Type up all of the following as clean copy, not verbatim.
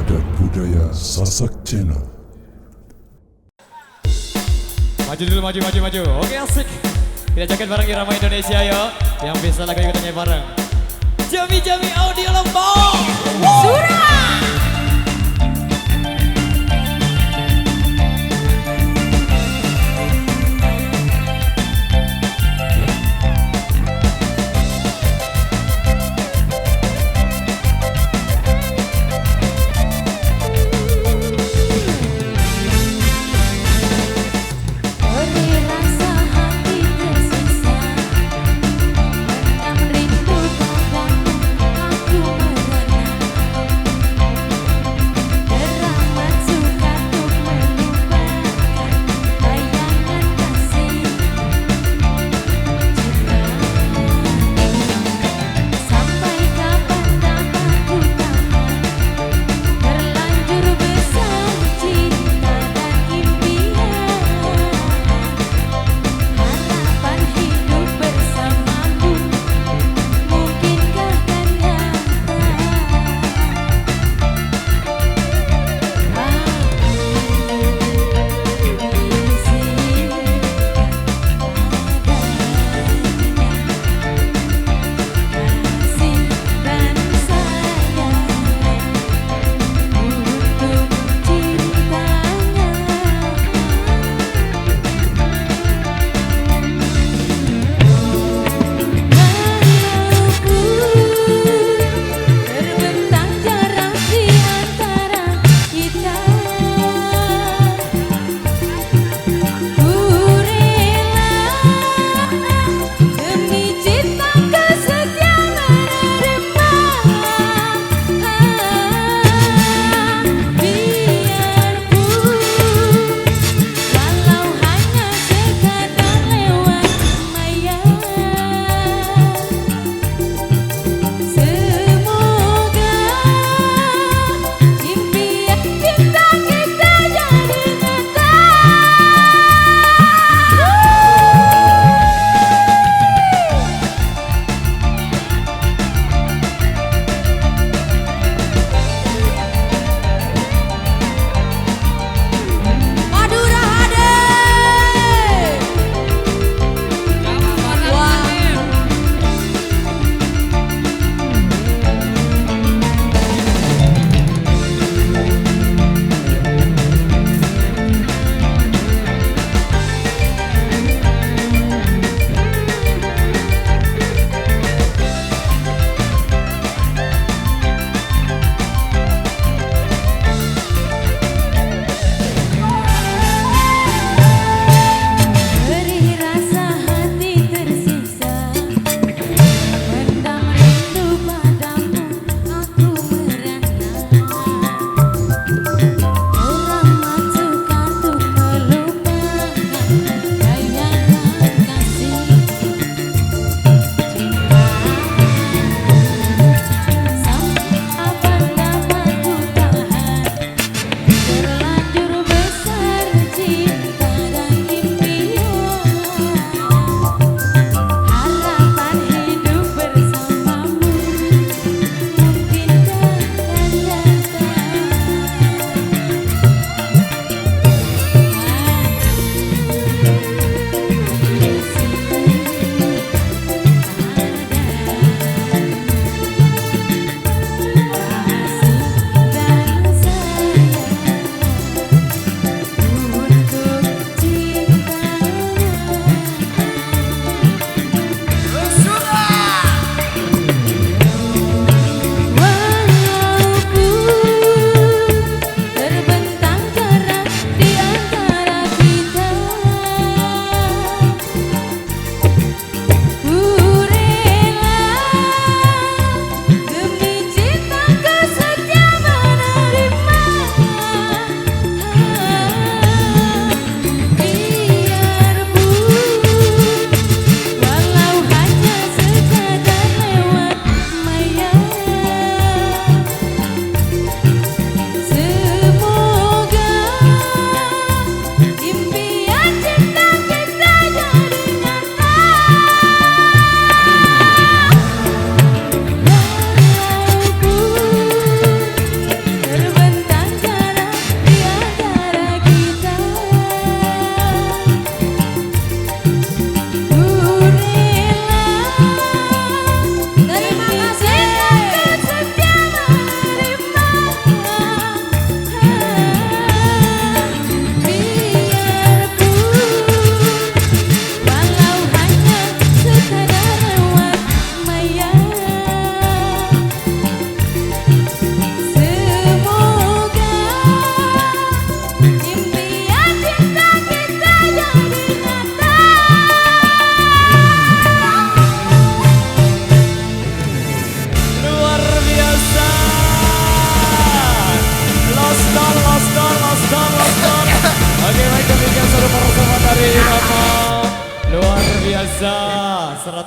dan budaya Sasak Channel. Maju dulu, maju. Oke, asik. Kita joget bareng irama Indonesia yo. Yang bisa lagu ikutannya bareng. Jami Audio Lombok. Surah. Aku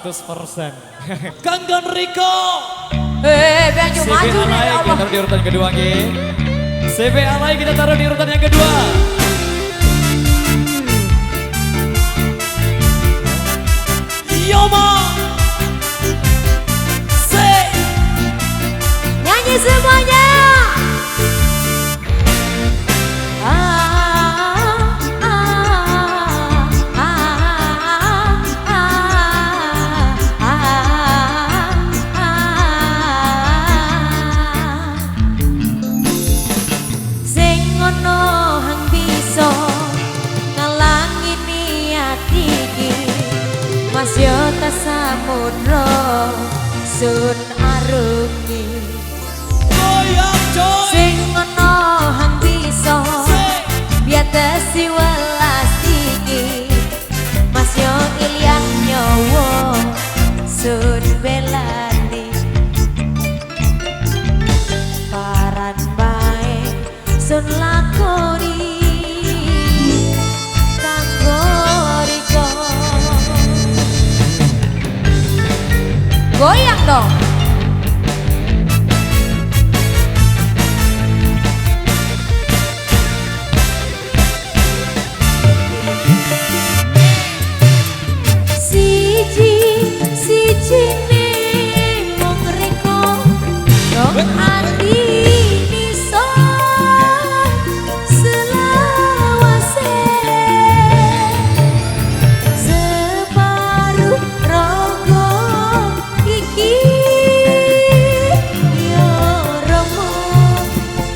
100%. Kanggan Riko. Baju CB maju nih Alay ya kita Allah. taruh di urutan kedua G. CB Alay kita taruh di urutan yang kedua. Yoma. C. Nyanyi semuanya. Sing ngono hang bisa ngalangi niat iki, Mas yo ta samudra sun arungi. Goyang coy. Sing ngono hang bisa biatasi welas iki, Mas yo ilyang nyawa sun belani. Paran bae sun lakoni kanggo riko. Goyang dong. Siji mung riko dong ati niso selawase. Separuh rogo iki yo romo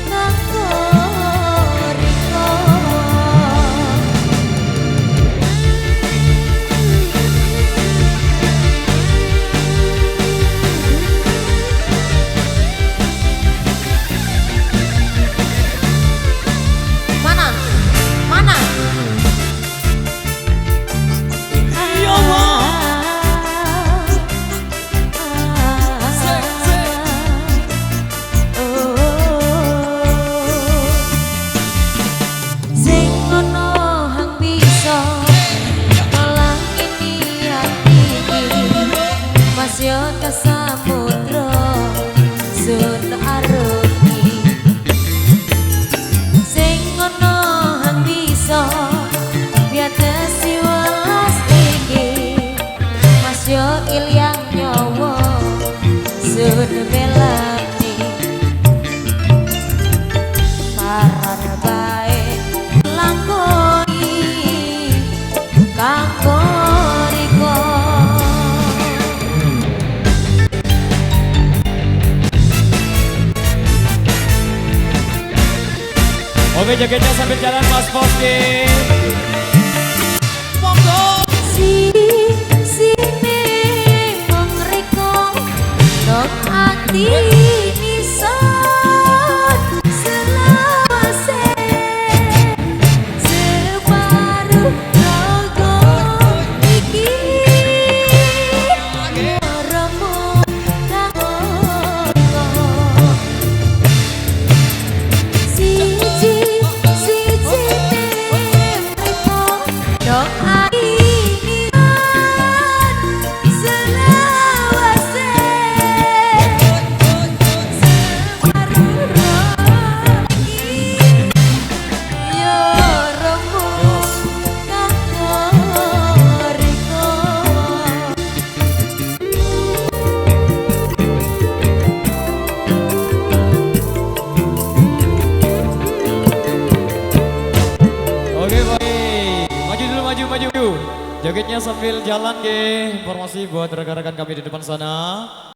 kanggo riko. Mana? Yoma. Sek. Sing ngono hang bisa ngalangi niat iki, Mas yo ka samudra sun arungi. Sing ngono hang bisa biatasi welas iki, Mas yo ilyang nyawa sun belani. Paran bae lakoni kanggo riko. Oke, jaketnya sambil jalan Mas Foski. Monggo. Sini mung riko dong ati niso selawase. Separuh rogo iki remo kanggo riko. Siji riko dong ati selawase. Separuh rogo yo remo kanggo riko. Oke baik, maju dulu maju. Jogetnya sambil jalan ge. Informasi buat rekan-rekan kami di depan sana.